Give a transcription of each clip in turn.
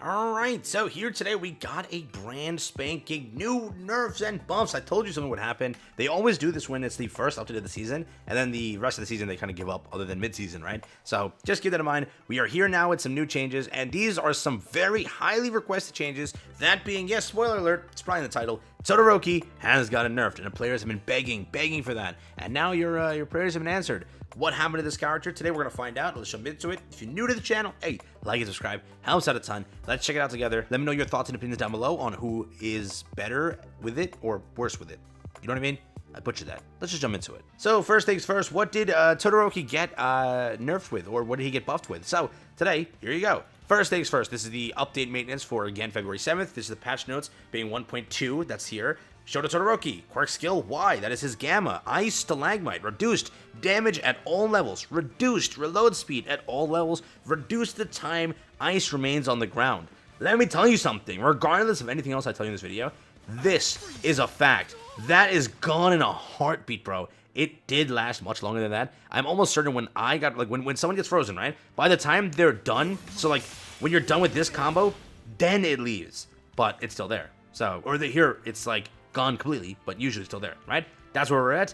Alright, so here today we got a brand spanking new nerfs and buffs. I told you something would happen. They always do this when it's the first update of the season, and then the rest of the season they kind of give up other than mid-season, right? So just keep that in mind. We are here now with some new changes, and these are some very highly requested changes. That being, yes, spoiler alert, it's probably in the title, Todoroki has gotten nerfed, and the players have been begging for that. And now your prayers have been answered. What happened to this character? Today we're going to find out. Let's jump into it. If you're new to the channel, hey, like and subscribe. Helps out a ton. Let's check it out together. Let me know your thoughts and opinions down below on who is better with it or worse with it. You know what I mean? I butchered that. Let's just jump into it. So first things first, what did Todoroki get nerfed with, or what did he get buffed with? So today, here you go. First things first, this is the update maintenance for, again, February 7th. This is the patch notes being 1.2. That's here. Shoto Todoroki, quirk skill Y, that is his Gamma, Ice Stalagmite, reduced damage at all levels, reduced reload speed at all levels, reduced the time ice remains on the ground. Let me tell you something, regardless of anything else I tell you in this video, this is a fact. That is gone in a heartbeat, bro. It did last much longer than that. I'm almost certain when I got, like, when someone gets frozen, right? By the time they're done, so, like, when you're done with this combo, then it leaves. But it's still there. So, or here, it's, like, gone completely, but usually still there, right? That's where we're at.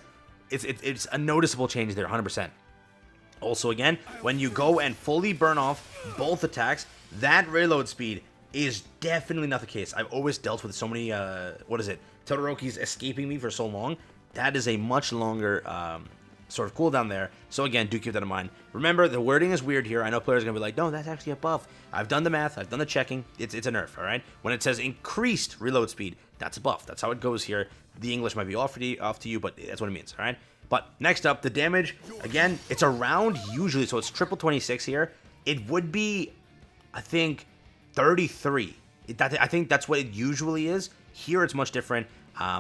It's a noticeable change there, 100%. Also, again, when you go and fully burn off both attacks, that reload speed is definitely not the case. I've always dealt with so many, Todoroki's escaping me for so long. That is a much longer sort of cooldown there. So again, do keep that in mind. Remember, the wording is weird here. I know players are going to be like, no, that's actually a buff. I've done the math. I've done the checking. It's a nerf, all right? When it says increased reload speed, that's a buff. That's how it goes here. The English might be off to you, but that's what it means, all right? But next up, the damage. Again, it's around usually, so it's triple 26 here. It would be, I think, 33. I think that's what it usually is. Here, it's much different.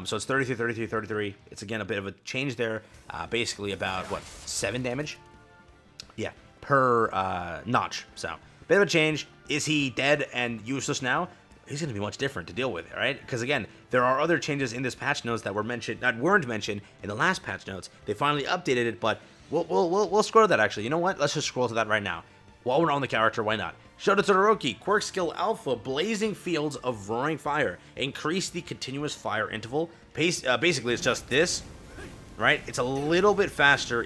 So it's 33, 33, 33. It's, again, a bit of a change there. Basically about, what, 7 damage? Yeah, per notch. So, bit of a change. Is he dead and useless now? He's going to be much different to deal with, right? Because, again, there are other changes in this patch notes that weren't mentioned in the last patch notes. They finally updated it, but we'll scroll to that, actually. You know what? Let's just scroll to that right now. While we're on the character, why not? Shoto Todoroki, quirk skill alpha, blazing fields of roaring fire. Increase the continuous fire interval. Basically, it's just this, right? It's a little bit faster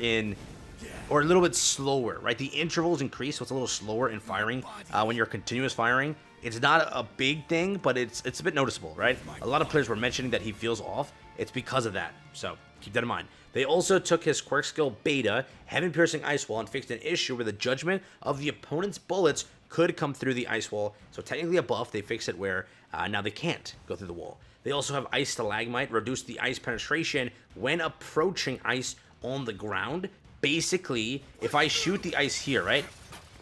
or a little bit slower, right? The intervals increase, so it's a little slower in firing when you're continuous firing. It's not a big thing, but it's a bit noticeable, right? A lot of players were mentioning that he feels off. It's because of that, so keep that in mind. They also took his quirk skill Beta, Heaven-Piercing Ice Wall, and fixed an issue where the judgment of the opponent's bullets could come through the ice wall. So technically a buff, they fixed it where now they can't go through the wall. They also have Ice Stalagmite, reduce the ice penetration when approaching ice on the ground. Basically, if I shoot the ice here, right?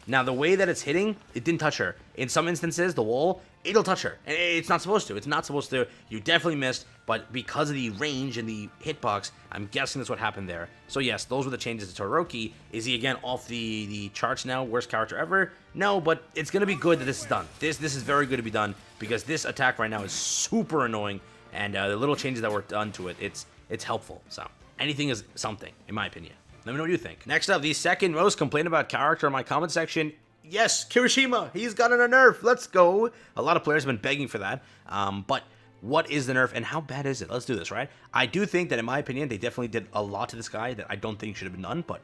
Now, the way that it's hitting, it didn't touch her. In some instances, the wall, it'll touch her. And it's not supposed to. It's not supposed to. You definitely missed, but because of the range and the hitbox, I'm guessing that's what happened there. So yes, those were the changes to Todoroki. Is he, again, off the charts now? Worst character ever? No, but it's going to be good that this is done. This is very good to be done, because this attack right now is super annoying, and the little changes that were done to it, it's helpful. So anything is something, in my opinion. Let me know what you think. Next up, the second most complained about character in my comment section. Yes, Kirishima. He's gotten a nerf. Let's go. A lot of players have been begging for that. But what is the nerf and how bad is it? Let's do this, right? I do think that, in my opinion, they definitely did a lot to this guy that I don't think should have been done. But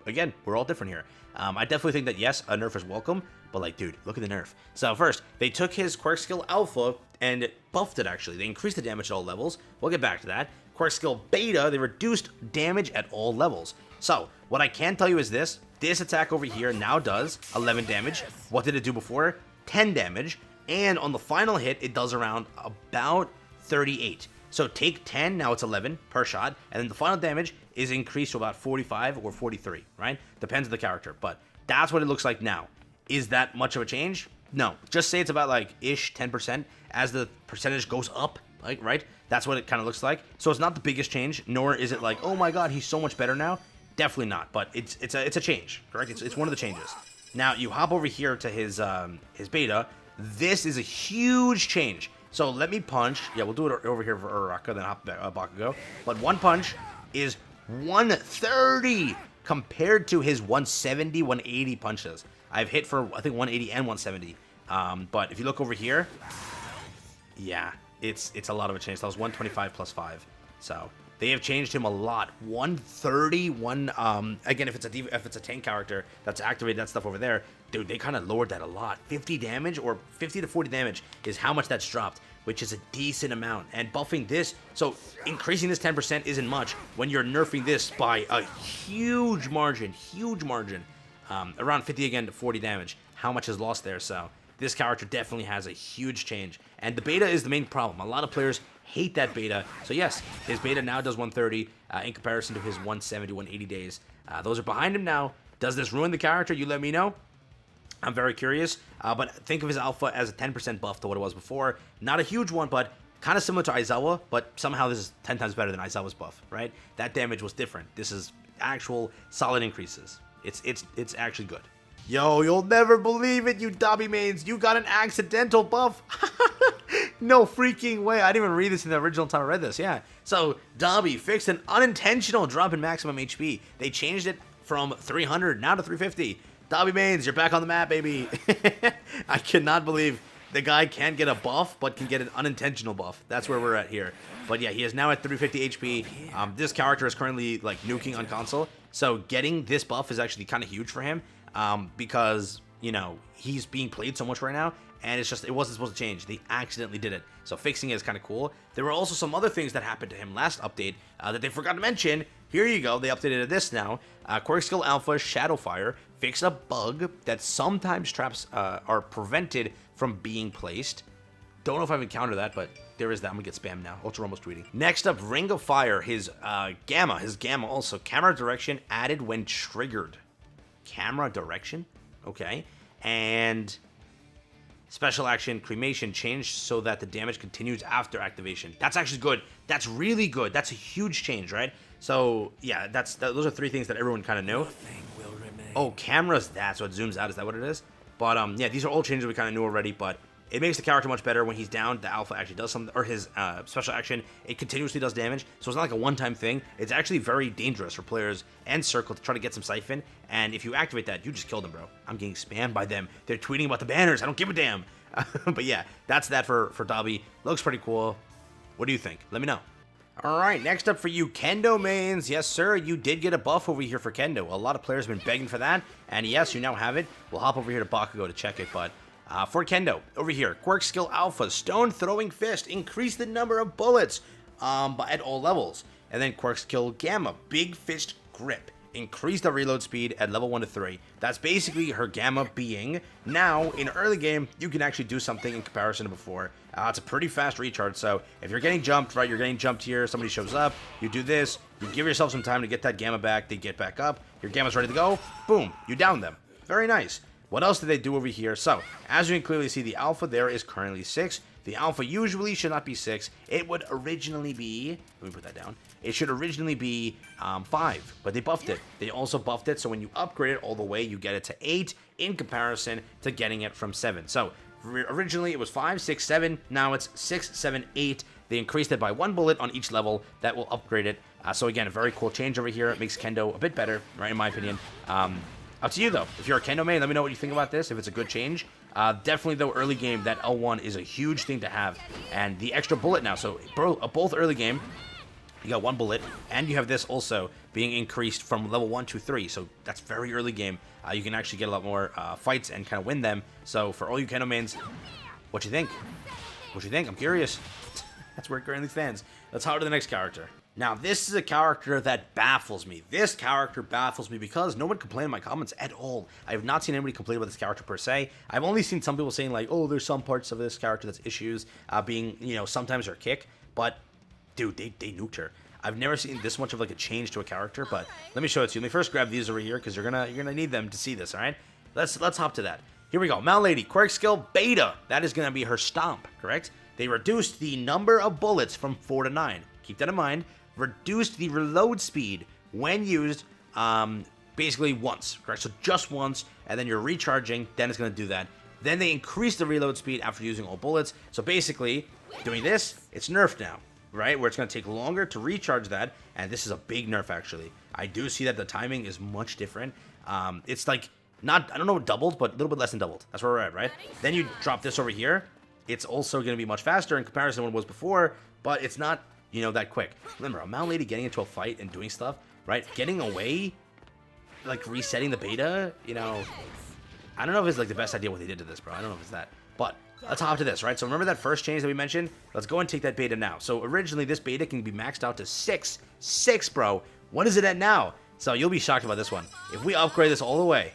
again, we're all different here. I definitely think that, yes, a nerf is welcome. But, like, dude, look at the nerf. So first, they took his quirk skill Alpha and buffed it, actually. They increased the damage at all levels. We'll get back to that. Quirk skill Beta, they reduced damage at all levels. So, what I can tell you is this. This attack over here now does 11 damage. What did it do before? 10 damage. And on the final hit, it does around about 38. So take 10, now it's 11 per shot. And then the final damage is increased to about 45 or 43, right? Depends on the character. But that's what it looks like now. Is that much of a change? No. Just say it's about, like, ish 10% as the percentage goes up, like, right? That's what it kind of looks like. So it's not the biggest change, nor is it like, oh my god, he's so much better now. Definitely not, but it's a change, correct? It's one of the changes. Now you hop over here to his Beta. This is a huge change. So let me punch. Yeah, we'll do it over here for Uraraka, then hop back Bakugo. But one punch is 130 compared to his 170, 180 punches. I've hit for, I think, 180 and 170. But if you look over here, yeah, it's a lot of a change. That was 125 plus 5. So they have changed him a lot. 130, again, if it's a tank character that's activated, that stuff over there, dude, they kind of lowered that a lot. 50 damage or 50 to 40 damage is how much that's dropped, which is a decent amount. And buffing this, so increasing this 10% isn't much when you're nerfing this by a huge margin, around 50 again to 40 damage. How much is lost there? So this character definitely has a huge change. And the beta is the main problem. A lot of players hate that beta. So yes, his beta now does 130 in comparison to his 170, 180 days. Those are behind him now. Does this ruin the character? You let me know. I'm very curious. But think of his alpha as a 10% buff to what it was before. Not a huge one, but kind of similar to Aizawa, but somehow this is 10 times better than Aizawa's buff, right? That damage was different. This is actual solid increases. It's actually good. Yo, you'll never believe it, you Dobby mains. You got an accidental buff. No freaking way. I didn't even read this in the original time I read this. Yeah. So, Dobby fixed an unintentional drop in maximum HP. They changed it from 300 now to 350. Dobby mains, you're back on the map, baby. I cannot believe the guy can't get a buff, but can get an unintentional buff. That's where we're at here. But yeah, he is now at 350 HP. This character is currently like nuking on console. So getting this buff is actually kind of huge for him. Because, you know, he's being played so much right now, and it wasn't supposed to change. They accidentally did it. So fixing it is kind of cool. There were also some other things that happened to him last update that they forgot to mention. Here you go. They updated this now. Quirk Skill Alpha Shadowfire fixed a bug that sometimes traps are prevented from being placed. Don't know if I've encountered that, but there is that. I'm going to get spammed now. Ultra Rumble tweeting. Next up, Ring of Fire. His Gamma also. Camera direction added when triggered. Camera direction, okay, and special action cremation changed so that the damage continues after activation. That's actually good. That's really good. That's a huge change, right? So yeah, those are three things that everyone kind of knew. Oh, cameras, that so it zooms out. Is that what it is? But yeah, these are all changes we kind of knew already. But it makes the character much better when he's down. The alpha actually does something, or his special action, it continuously does damage. So it's not like a one-time thing. It's actually very dangerous for players and Circle to try to get some siphon. And if you activate that, you just kill them, bro. I'm getting spammed by them. They're tweeting about the banners. I don't give a damn. But yeah, that's that for Dobby. Looks pretty cool. What do you think? Let me know. All right, next up for you Kendo mains. Yes, sir, you did get a buff over here for Kendo. A lot of players have been begging for that. And yes, you now have it. We'll hop over here to Bakugo to check it, but for Kendo, over here, Quirk Skill Alpha, Stone Throwing Fist, increase the number of bullets at all levels. And then Quirk Skill Gamma, Big Fist Grip, increase the reload speed at level 1 to 3. That's basically her Gamma being, now, in early game, you can actually do something in comparison to before. It's a pretty fast recharge, so if you're getting jumped, right, you're getting jumped here, somebody shows up, you do this, you give yourself some time to get that Gamma back, they get back up, your Gamma's ready to go, boom, you down them. Very nice. What else did they do over here? So, as you can clearly see, the alpha there is currently 6. The alpha usually should not be 6. It would originally be, let me put that down, it should originally be 5, but they buffed it. They also buffed it, so when you upgrade it all the way, you get it to 8 in comparison to getting it from 7. So, originally it was 5, 6, 7, now it's 6, 7, 8. They increased it by 1 bullet on each level. That will upgrade it. So again, a very cool change over here. It makes Kendo a bit better, right, in my opinion. Up to you, though. If you're a Kendo main, let me know what you think about this, if it's a good change. Definitely, though, early game, that L1 is a huge thing to have. And the extra bullet now. So, both early game, you got 1 bullet. And you have this also being increased from level 1 to 3. So, that's very early game. You can actually get a lot more fights and kind of win them. So, for all you Kendo mains, what you think? What you think? I'm curious. That's where it currently stands. Let's hop to the next character. Now, this is a character that baffles me. This character baffles me because no one complained in my comments at all. I have not seen anybody complain about this character per se. I've only seen some people saying like, oh, there's some parts of this character that's issues, being, you know, sometimes her kick. But, dude, they nuked her. I've never seen this much of like a change to a character, but let me show it to you. Let me first grab these over here because you're gonna need them to see this, all right? Let's hop to that. Here we go. Mlady, Quirk Skill Beta. That is gonna be her stomp, correct? They reduced the number of bullets from 4 to 9. Keep that in mind. Reduced the reload speed when used basically once, correct? So just once, and then you're recharging, then it's going to do that. Then they increase the reload speed after using all bullets. So basically, doing this, it's nerfed now, right? Where it's going to take longer to recharge that, and this is a big nerf, actually. I do see that the timing is much different. It's like, Not, I don't know, doubled, but a little bit less than doubled. That's where we're at, right? Then you drop this over here. It's also going to be much faster in comparison to what it was before, but it's not, you know, that quick. Remember, a Mlady getting into a fight and doing stuff, right? Getting away, like resetting the beta, you know, I don't know if it's like the best idea what they did to this, bro. I don't know if it's that. But let's hop to this, right? So remember that first change that we mentioned? Let's go and take that beta now. So originally, this beta can be maxed out to 6. 6, bro. What is it at now? So you'll be shocked about this one. If we upgrade this all the way,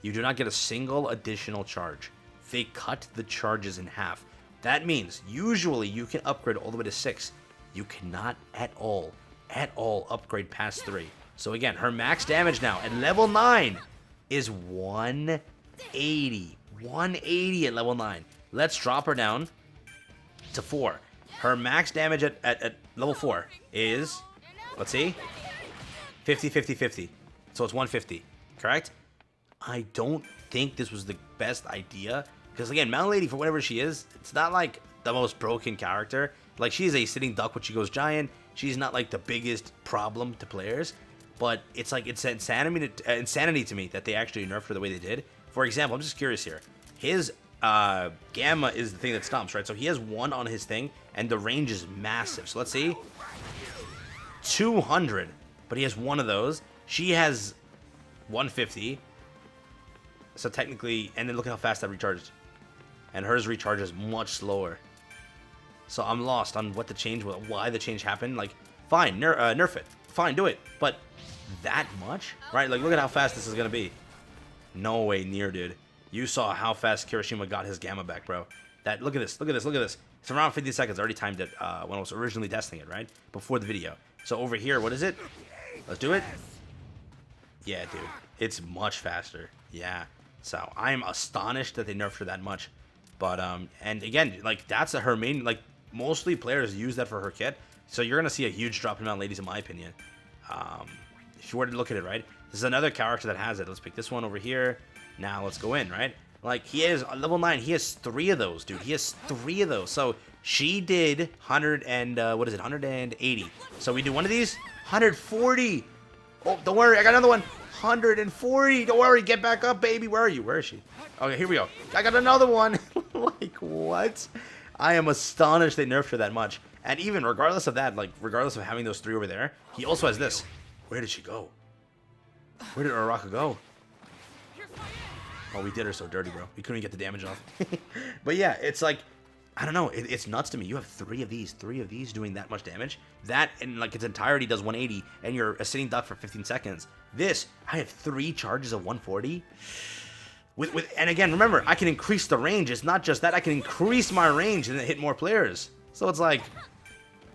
you do not get a single additional charge. They cut the charges in half. That means usually you can upgrade all the way to 6. You cannot at all upgrade past 3. So again, her max damage now at level 9 is 180. 180 at level 9. Let's drop her down to 4. Her max damage at level 4 is, let's see, 50, 50, 50. So it's 150, correct? I don't think this was the best idea. Because again, Mlady, for whatever she is, it's not like the most broken character. Like, she's a sitting duck when she goes giant. She's not like the biggest problem to players. But it's like, it's insanity to me that they actually nerfed her the way they did. For example, I'm just curious here. His gamma is the thing that stomps, right? So he has 1 on his thing, and the range is massive. So let's see. 200. But he has 1 of those. She has 150. So technically, and then look at how fast that recharges. And hers recharges much slower. So I'm lost on what the change was, why the change happened. Like, fine, nerf it. Fine, do it. But that much? Right? Like, look at how fast this is going to be. No way near, dude. You saw how fast Kirishima got his gamma back, bro. Look at this. Look at this. Look at this. It's around 50 seconds. I already timed it when I was originally testing it, right? Before the video. So over here, what is it? Let's do it. Yeah, dude. It's much faster. Yeah. So I am astonished that they nerfed her that much. But, and again, like, that's her main, like, mostly players use that for her kit. So you're going to see a huge drop in Mladies, in my opinion. If you were to look at it, right? This is another character that has it. Let's pick this one over here. Now let's go in, right? Like, he is level 9. He has 3 of those, dude. He has 3 of those. So she did 100 and, what is it? 180. So we do one of these. 140. Oh, don't worry. I got another one. 140. Don't worry. Get back up, baby. Where are you? Where is she? Okay, here we go. I got another one. Like, what? I am astonished they nerfed her that much. And even regardless of that, like, regardless of having those 3 over there, he also has this. Where did she go? Where did Araka go? Oh, we did her so dirty, bro. We couldn't even get the damage off. But yeah, it's like, I don't know. It's nuts to me. You have 3 of these doing that much damage. That, in like its entirety, does 180, and you're a sitting duck for 15 seconds. This, I have 3 charges of 140. And again, remember, I can increase the range. It's not just that. I can increase my range and then hit more players. So it's like,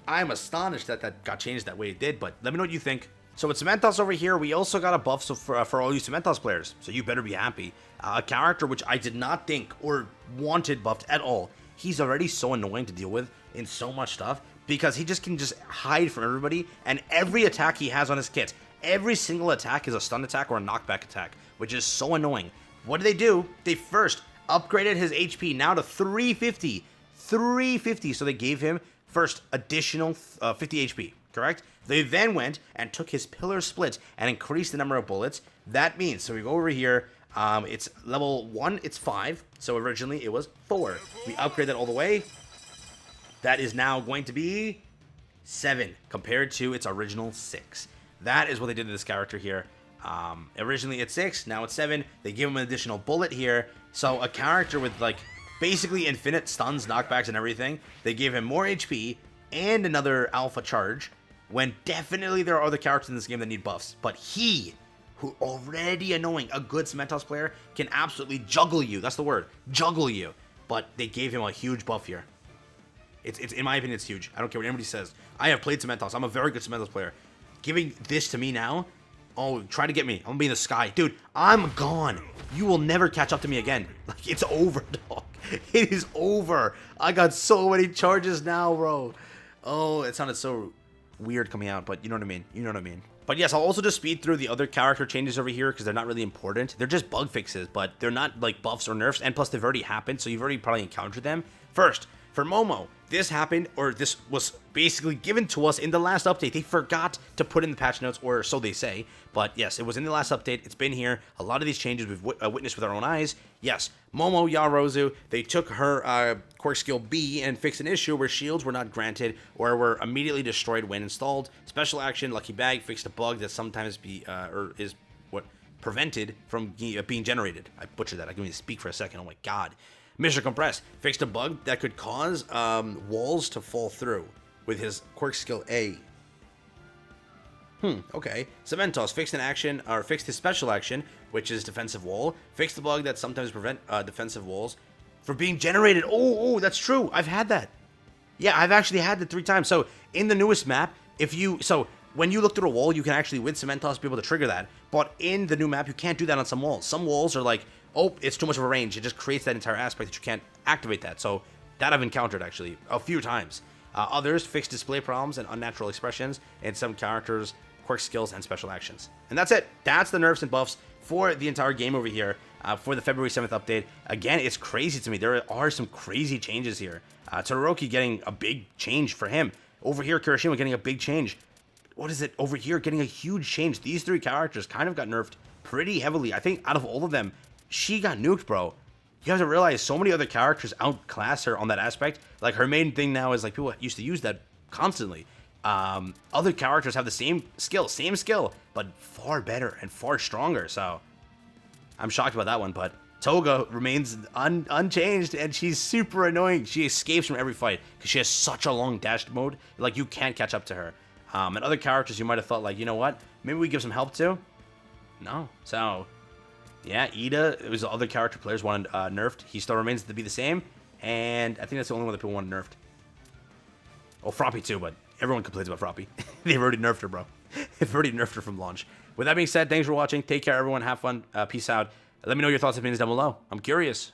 I'm astonished that that got changed that way it did. But let me know what you think. So with Cementos over here, we also got a buff for all you Cementos players. So you better be happy. A character which I did not think or wanted buffed at all. He's already so annoying to deal with in so much stuff because he just can just hide from everybody. And every attack he has on his kit, every single attack is a stun attack or a knockback attack, which is so annoying. What did they do? They first upgraded his HP now to 350. 350. So they gave him first additional 50 HP, correct? They then went and took his pillar split and increased the number of bullets. That means, so we go over here, it's level 1, it's 5. So originally it was 4. We upgrade that all the way. That is now going to be 7 compared to its original 6. That is what they did to this character here. Originally it's 6, now it's 7. They give him an additional bullet here. So a character with like basically infinite stuns, knockbacks, and everything. They gave him more HP and another alpha charge. When definitely there are other characters in this game that need buffs. But he, who already annoying, a good Cementos player, can absolutely juggle you. That's the word. Juggle you. But they gave him a huge buff here. It's in my opinion, it's huge. I don't care what anybody says. I have played Cementos. I'm a very good Cementos player. Giving this to me now, oh, try to get me. I'm gonna be in the sky. Dude, I'm gone. You will never catch up to me again. Like, it's over, dog. It is over. I got so many charges now, bro. Oh, it sounded so weird coming out, but you know what I mean. You know what I mean. But yes, I'll also just speed through the other character changes over here because they're not really important. They're just bug fixes, but they're not like buffs or nerfs. And plus, they've already happened, so you've already probably encountered them. First, For Momo, this happened, or this was basically given to us in the last update. They forgot to put in the patch notes, or so they say. But yes, it was in the last update. It's been here. A lot of these changes we've witnessed with our own eyes. Yes, Momo Yarozu, they took her quirk skill B and fixed an issue where shields were not granted or were immediately destroyed when installed. Special action, Lucky Bag, fixed a bug that sometimes is prevented from being generated. I butchered that. I can even speak for a second. Oh my god. Mr. Compress fixed a bug that could cause walls to fall through with his quirk skill A. Okay. Cementos fixed an action, or fixed his special action, which is defensive wall. Fixed the bug that sometimes prevent defensive walls from being generated. Oh, that's true. I've had that. Yeah, I've actually had that 3 times. So in the newest map, when you look through a wall, you can actually, with Cementos, be able to trigger that. But in the new map, you can't do that on some walls. Some walls are like, oh, it's too much of a range. It just creates that entire aspect that you can't activate that. So that I've encountered, actually, a few times. Others fix display problems and unnatural expressions in some characters' quirk skills and special actions. And that's it. That's the nerfs and buffs for the entire game over here for the February 7th update. Again, it's crazy to me. There are some crazy changes here. Todoroki getting a big change for him. Over here, Kirishima getting a big change. What is it? Over here, getting a huge change. These 3 characters kind of got nerfed pretty heavily. I think out of all of them, she got nuked, bro. You have to realize so many other characters outclass her on that aspect. Like, her main thing now is, like, people used to use that constantly. Other characters have the same skill, but far better and far stronger. So, I'm shocked about that one, but Toga remains unchanged, and she's super annoying. She escapes from every fight because she has such a long dash mode. Like, you can't catch up to her. And other characters you might have thought, like, you know what? Maybe we give some help to? No. So, yeah, Ida, it was the other character players wanted nerfed. He still remains to be the same. And I think that's the only one that people want nerfed. Oh, Froppy too, but everyone complains about Froppy. They've already nerfed her, bro. They've already nerfed her from launch. With that being said, thanks for watching. Take care, everyone. Have fun. Peace out. Let me know your thoughts and opinions down below. I'm curious.